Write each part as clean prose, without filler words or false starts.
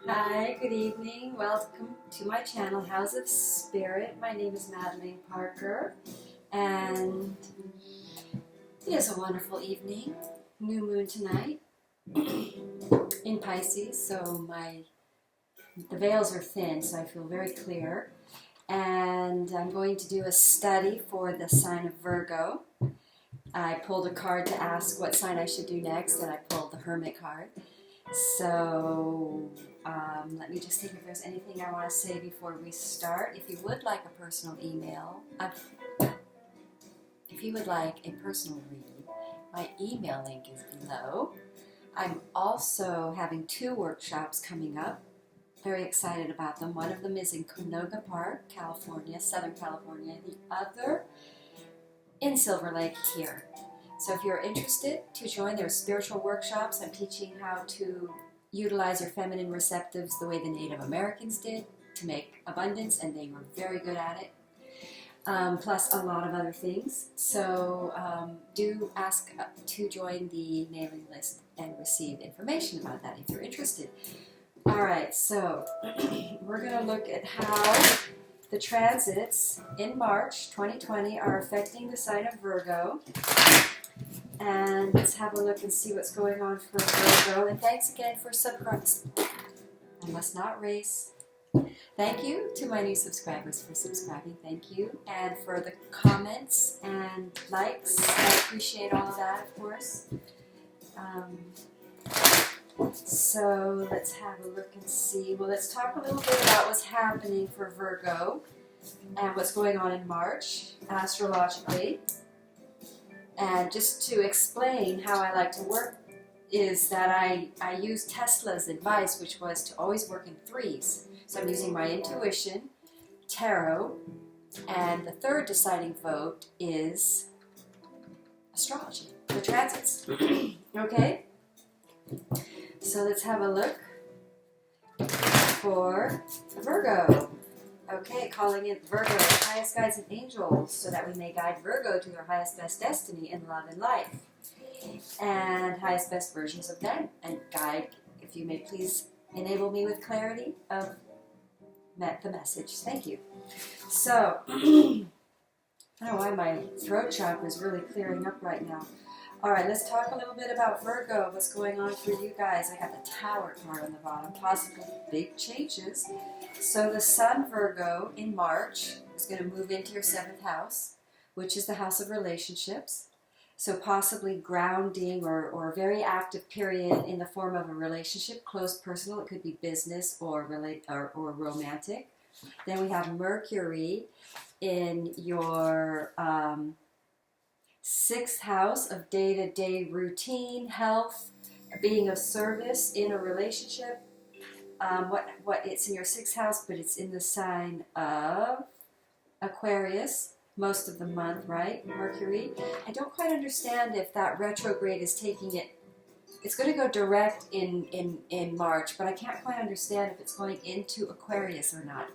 Hi, good evening. Welcome to my channel, House of Spirit. My name is Madeline Parker, and it is a wonderful evening. New moon tonight in Pisces, so the veils are thin, so I feel very clear. And I'm going to do a study for the sign of Virgo. I pulled a card to ask what sign I should do next, and I pulled the Hermit card. So let me just think if there's anything I want to say before we start. If you would like a personal email, if you would like a personal reading, my email link is below. I'm also having 2 workshops coming up. Very excited about them. One of them is in Canoga Park, California, Southern California. The other in Silver Lake here. So if you're interested to join, there are spiritual workshops. I'm teaching how to utilize your feminine receptives the way the Native Americans did to make abundance, and they were very good at it, plus a lot of other things. So do ask to join the mailing list and receive information about that if you're interested. All right, so we're going to look at how the transits in March 2020 are affecting the sign of Virgo. And let's have a look and see what's going on for Virgo. And thanks again for subscribing. I must not race. Thank you to my new subscribers for subscribing. Thank you. And for the comments and likes. I appreciate all of that, of course. So let's have a look and see. Well, let's talk a little bit about what's happening for Virgo and what's going on in March astrologically. And just to explain how I like to work is that I use Tesla's advice, which was to always work in 3s. So I'm using my intuition, tarot, and the third deciding vote is astrology, the transits. Okay? So let's have a look for Virgo. Okay, calling in Virgo, highest guides and angels, so that we may guide Virgo to their highest best destiny in love and life, and highest best versions of them, and guide, if you may please enable me with clarity of the message. Thank you. So, I don't know why my throat chakra is really clearing up right now. All right, let's talk a little bit about Virgo, what's going on for you guys. I got the Tower card on the bottom, possible big changes. So the Sun, Virgo, in March is going to move into your 7th house, which is the house of relationships. So possibly grounding or a very active period in the form of a relationship, close personal. It could be business or romantic. Then we have Mercury in your 6th house of day-to-day routine, health, being of service in a relationship. What it's in your 6th house, but it's in the sign of Aquarius most of the month, right? Mercury. I don't quite understand if that retrograde is taking it. It's going to go direct in March, but I can't quite understand if it's going into Aquarius or not.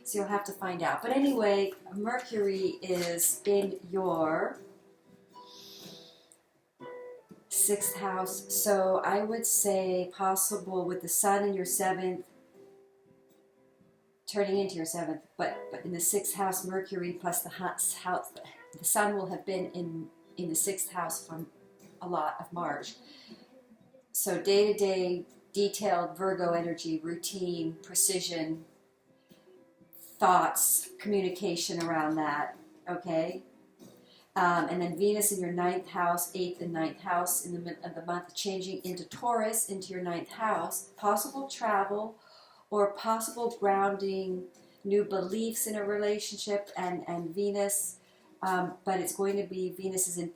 So you'll have to find out. But anyway, Mercury is in your 6th house, so I would say possible with the Sun in your 7th, turning into your 7th, but in the 6th house, Mercury plus the Sun will have been in the 6th house for a lot of March. So day-to-day, detailed Virgo energy, routine, precision, thoughts, communication around that, okay? And then Venus in your 9th house, 8th and 9th house in the middle of the month, changing into Taurus, into your 9th house. Possible travel or possible grounding, new beliefs in a relationship, and Venus. But it's going to be, Venus is in,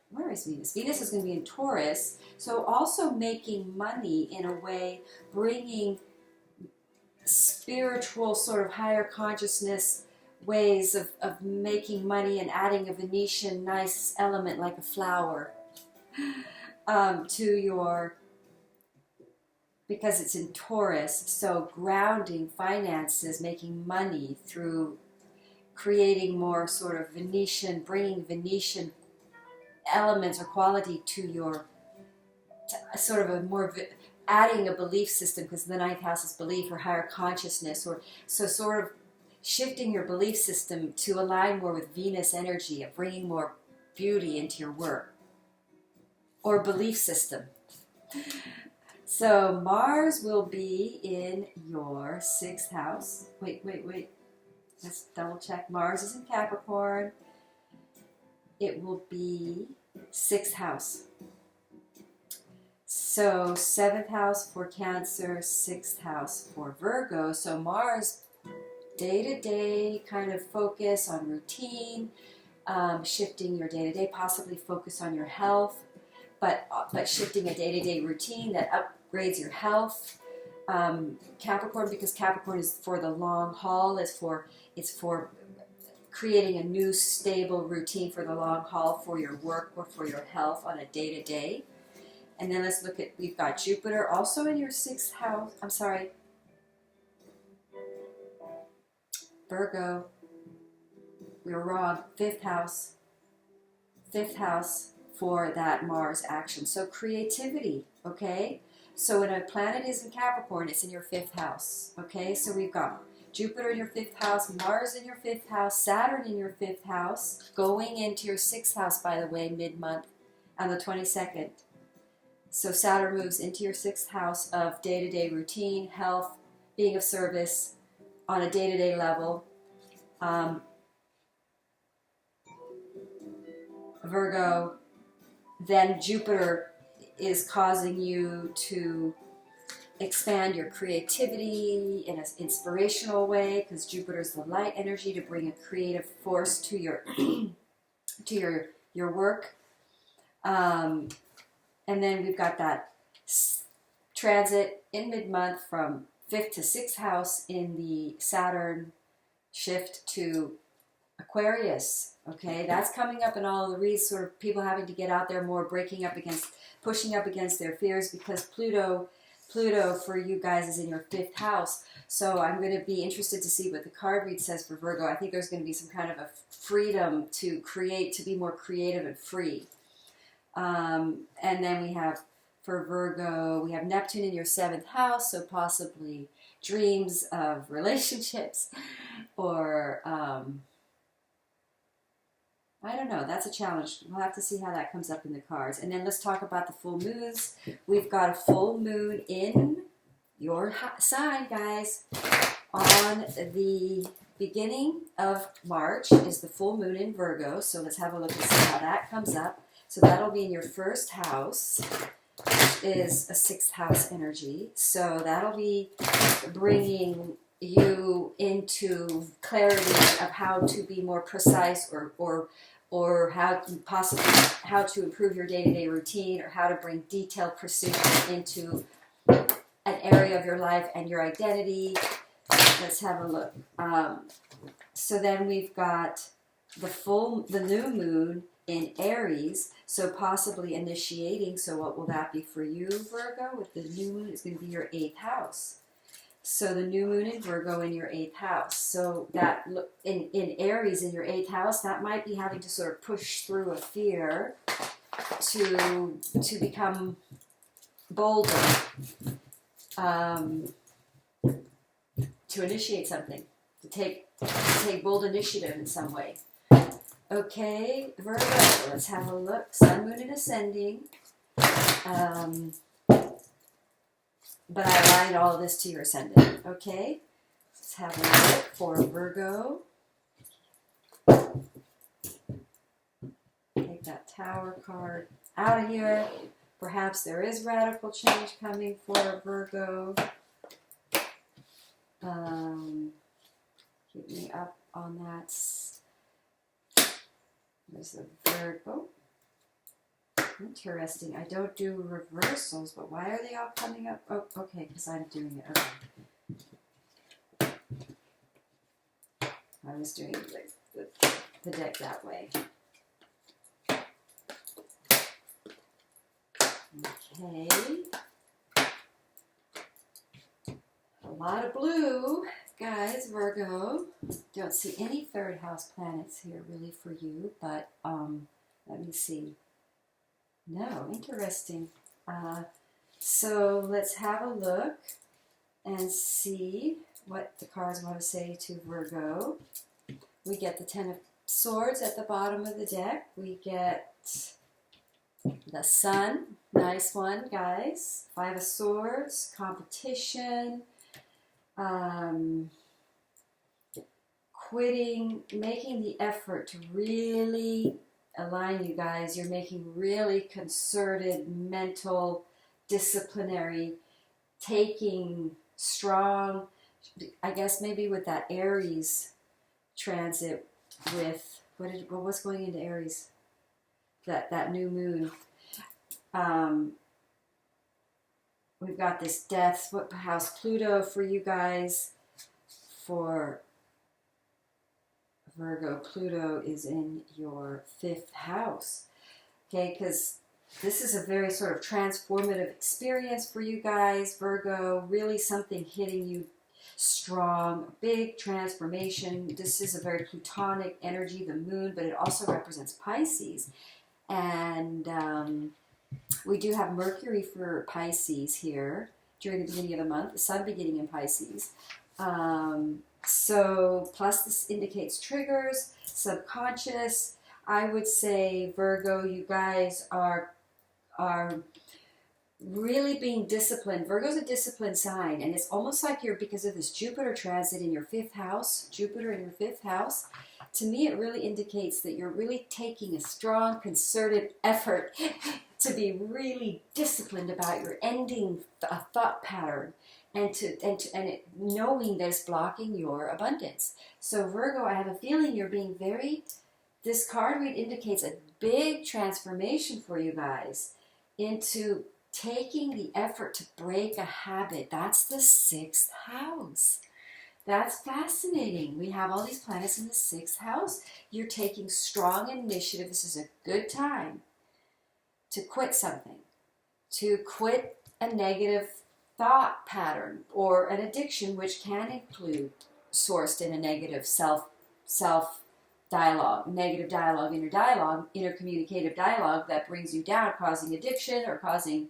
where is Venus? Venus is going to be in Taurus. So also making money in a way, bringing spiritual sort of higher consciousness ways of making money and adding a Venetian nice element like a flower to your, because it's in Taurus, so grounding finances, making money through creating more sort of Venetian, bringing Venetian elements or quality to your, sort of a more adding a belief system, because the ninth house is belief or higher consciousness, or so sort of shifting your belief system to align more with Venus energy of bringing more beauty into your work or belief system. So Mars will be in your 6th house. Wait. Let's double check. Mars is in Capricorn. It will be 6th house. So 7th house for Cancer, 6th house for Virgo. So Mars, day-to-day kind of focus on routine, shifting your day-to-day, possibly focus on your health, but shifting a day-to-day routine that upgrades your health. Capricorn, because Capricorn is for the long haul, it's for creating a new stable routine for the long haul for your work or for your health on a day-to-day. And then let's look at, we've got Jupiter also in your 6th house. I'm sorry, Virgo. We were wrong. 5th house. 5th house for that Mars action. So creativity, okay? So when a planet is in Capricorn, it's in your 5th house, okay? So we've got Jupiter in your 5th house, Mars in your 5th house, Saturn in your 5th house, going into your 6th house, by the way, mid-month on the 22nd. So Saturn moves into your 6th house of day-to-day routine, health, being of service on a day-to-day level. Virgo, then Jupiter is causing you to expand your creativity in an inspirational way, because Jupiter is the light energy, to bring a creative force to your to your work. And then we've got that transit in mid-month from 5th to 6th house in the Saturn shift to Aquarius. Okay, that's coming up in all of the reads, sort of people having to get out there more, pushing up against their fears, because Pluto for you guys is in your 5th house. So I'm going to be interested to see what the card read says for Virgo. I think there's going to be some kind of a freedom to create, to be more creative and free. And then we have, for Virgo, we have Neptune in your 7th house, so possibly dreams of relationships, or I don't know, that's a challenge. We'll have to see how that comes up in the cards. And then let's talk about the full moons. We've got a full moon in your sign, guys. On the beginning of March is the full moon in Virgo, so let's have a look and see how that comes up. So that'll be in your 1st house, which is a 6th house energy. So that'll be bringing you into clarity of how to be more precise, or how to improve your day-to-day routine, or how to bring detailed precision into an area of your life and your identity. Let's have a look. So then we've got the new moon in Aries, so possibly initiating. So what will that be for you, Virgo? With the new moon, it's going to be your 8th house. So the new moon in Virgo in your 8th house. So that in Aries in your 8th house, that might be having to sort of push through a fear to become bolder, to initiate something, to take bold initiative in some way. Okay, Virgo, let's have a look. Sun, Moon, and Ascending. But I aligned all of this to your Ascendant. Okay, let's have a look for Virgo. Take that Tower card out of here. Perhaps there is radical change coming for Virgo. Keep me up on that. There's the Virgo. Interesting. I don't do reversals, but why are they all coming up? Oh, okay, because I'm doing it. Okay. I was doing the deck that way. Okay. A lot of blue, guys, Virgo. Don't see any 3rd house planets here really for you, but let me see. No, interesting. So let's have a look and see what the cards want to say to Virgo. We get the Ten of Swords at the bottom of the deck. We get the Sun, nice one, guys. Five of Swords, competition, quitting, making the effort to really align, you guys. You're making really concerted, mental, disciplinary, taking strong, I guess maybe with that Aries transit with, what's going into Aries? That new moon. We've got this death. What house? Pluto for you guys. For Virgo, Pluto is in your 5th house. Okay, because this is a very sort of transformative experience for you guys, Virgo. Really something hitting you strong, big transformation. This is a very Plutonic energy, the moon, but it also represents Pisces. And we do have Mercury for Pisces here during the beginning of the month, the sun beginning in Pisces. So, plus this indicates triggers, subconscious. I would say, Virgo, you guys are really being disciplined. Virgo's a disciplined sign, and it's almost like you're, because of this Jupiter transit in your 5th house, Jupiter in your 5th house, to me it really indicates that you're really taking a strong, concerted effort to be really disciplined about your ending a thought pattern, and knowing that it's blocking your abundance. So Virgo, I have a feeling you're being very, this card read indicates a big transformation for you guys into taking the effort to break a habit. That's the 6th house. That's fascinating. We have all these planets in the 6th house. You're taking strong initiative. This is a good time to quit something, to quit a negative thought pattern or an addiction, which can include sourced in a negative self dialogue, negative dialogue, inner communicative dialogue that brings you down, causing addiction or causing,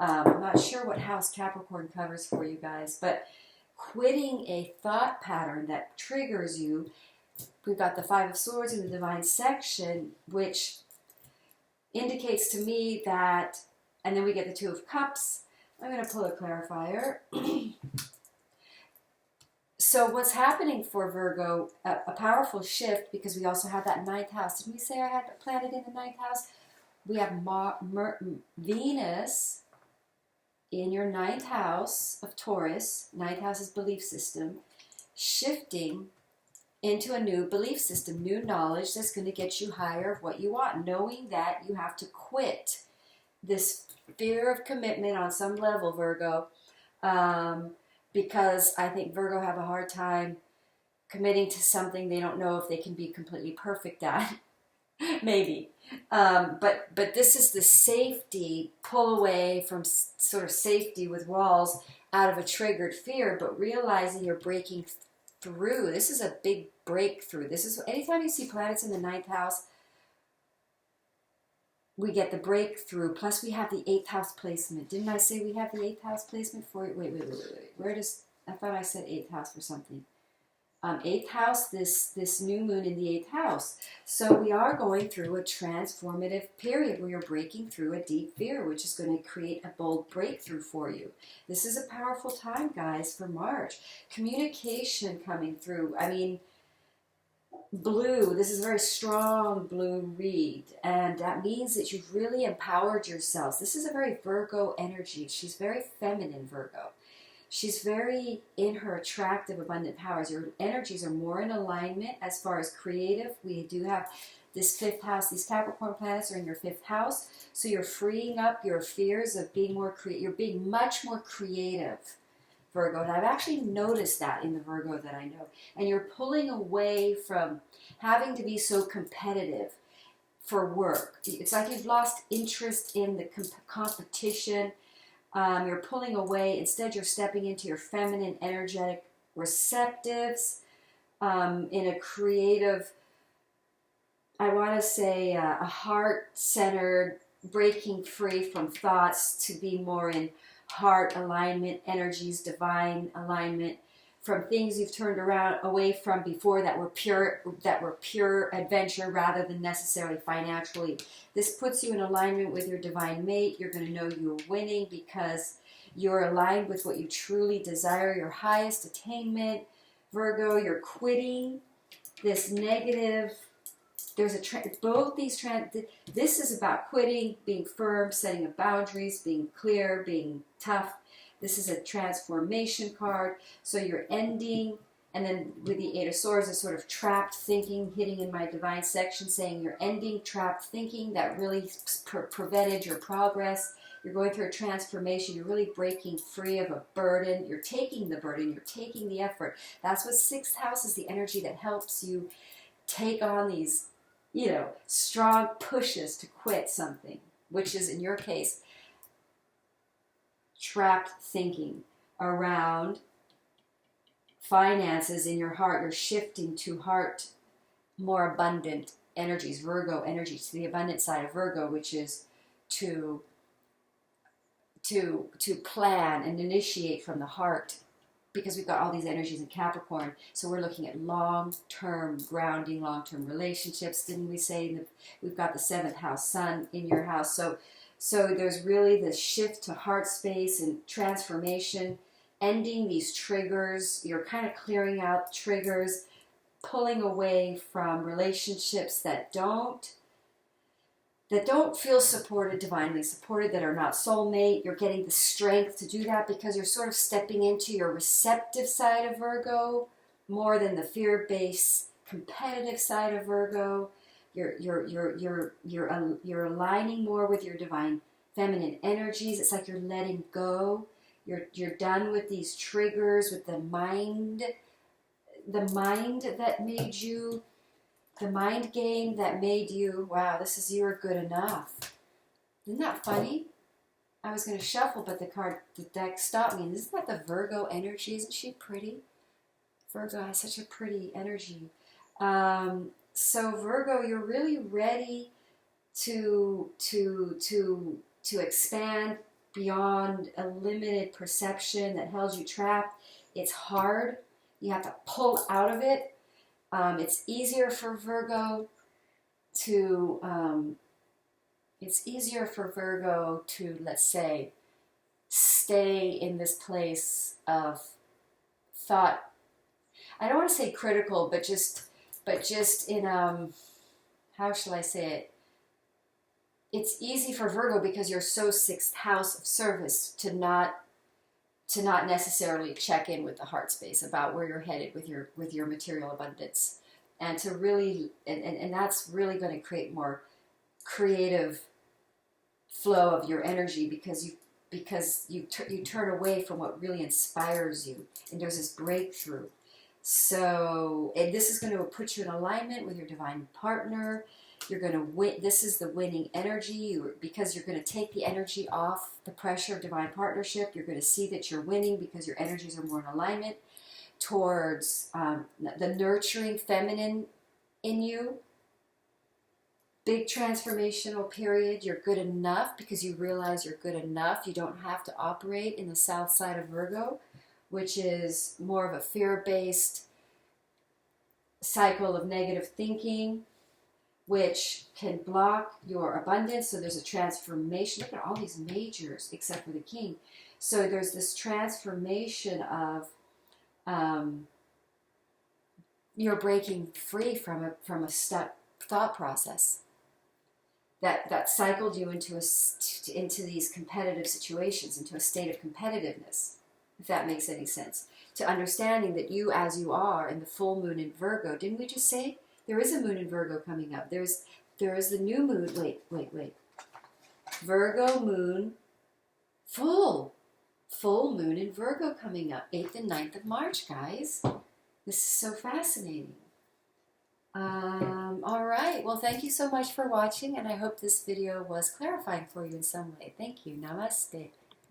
I'm not sure what house Capricorn covers for you guys, but quitting a thought pattern that triggers you. We've got the Five of Swords in the Divine section, which indicates to me that, and then we get the Two of Cups. I'm going to pull a clarifier. So what's happening for Virgo, a powerful shift, because we also have that 9th house. Didn't we say I had a planet in the 9th house? We have Venus in your 9th house of Taurus. 9th house is belief system. Shifting into a new belief system, new knowledge that's going to get you higher of what you want. Knowing that you have to quit this fear of commitment on some level, Virgo. Because I think Virgo have a hard time committing to something they don't know if they can be completely perfect at. Maybe. But this is the safety, pull away from sort of safety with walls out of a triggered fear, but realizing you're breaking through. This is a big breakthrough. This is, anytime you see planets in the 9th house, we get the breakthrough. Plus we have the 8th house placement. Didn't I say we have the 8th house placement for it? Wait. Where does, I thought I said 8th house for something. 8th house, this new moon in the 8th house. So we are going through a transformative period where you're breaking through a deep fear, which is going to create a bold breakthrough for you. This is a powerful time, guys, for March. Communication coming through. I mean, blue, this is a very strong blue read, and that means that you've really empowered yourselves. This is a very Virgo energy. She's very feminine, Virgo. She's very in her attractive, abundant powers. Your energies are more in alignment as far as creative. We do have this 5th house. These Capricorn planets are in your 5th house. So you're freeing up your fears of being more creative. You're being much more creative, Virgo. And I've actually noticed that in the Virgo that I know. And you're pulling away from having to be so competitive for work. It's like you've lost interest in the competition. You're pulling away. Instead, you're stepping into your feminine, energetic receptives in a creative, I want to say a heart-centered, breaking free from thoughts to be more in heart alignment, energies, divine alignment, from things you've turned around away from before that were pure adventure rather than necessarily financially. This puts you in alignment with your divine mate. You're going to know you're winning because you're aligned with what you truly desire, your highest attainment. Virgo, you're quitting this negative. There's both these this is about quitting, being firm, setting up boundaries, being clear, being tough. This is a transformation card. So you're ending, and then with the Eight of Swords, a sort of trapped thinking hitting in my divine section, saying you're ending trapped thinking that really prevented your progress. You're going through a transformation. You're really breaking free of a burden. You're taking the burden. You're taking the effort. That's what sixth house is, the energy that helps you take on these, strong pushes to quit something, which is, in your case, trapped thinking around finances in your heart. You're shifting to heart, more abundant energies, Virgo energies, to the abundant side of Virgo, which is to plan and initiate from the heart, because we've got all these energies in Capricorn. So we're looking at long-term grounding, long-term relationships. Didn't we say that we've got the 7th house sun in your house? So there's really this shift to heart space and transformation, ending these triggers. You're kind of clearing out triggers, pulling away from relationships that don't feel supported, divinely supported, that are not soulmate. You're getting the strength to do that because you're sort of stepping into your receptive side of Virgo more than the fear-based competitive side of Virgo. You're aligning more with your divine feminine energies. It's like you're letting go. You're done with these triggers, with the mind that made you, the mind game that made you, wow, you were good enough. Isn't that funny? I was going to shuffle, but the deck stopped me. And isn't that the Virgo energy? Isn't she pretty? Virgo has such a pretty energy. So Virgo, you're really ready to expand beyond a limited perception that held you trapped. It's hard. You have to pull out of it. It's easier for Virgo to let's say, stay in this place of thought. I don't want to say critical, but just in how shall I say it? It's easy for Virgo because you're so 6th house of service to not necessarily check in with the heart space about where you're headed with your material abundance, and to really and that's really going to create more creative flow of your energy because you turn away from what really inspires you, and there's this breakthrough. So, and this is going to put you in alignment with your divine partner. You're going to win. This is the winning energy because you're going to take the energy off the pressure of divine partnership. You're going to see that you're winning because your energies are more in alignment towards the nurturing feminine in you. Big transformational period. You're good enough because you realize you're good enough. You don't have to operate in the south side of Virgo, which is more of a fear-based cycle of negative thinking, which can block your abundance. So there's a transformation. Look at all these majors, except for the king. So there's this transformation of you're breaking free from a stuck thought process that cycled you into these competitive situations, into a state of competitiveness, if that makes any sense. To understanding that you, as you are, in the full moon in Virgo, didn't we just say there is a moon in Virgo coming up? There is the new moon. Wait. Virgo moon, full moon in Virgo coming up, 8th and 9th of March, guys. This is so fascinating. All right. Well, thank you so much for watching, and I hope this video was clarifying for you in some way. Thank you. Namaste.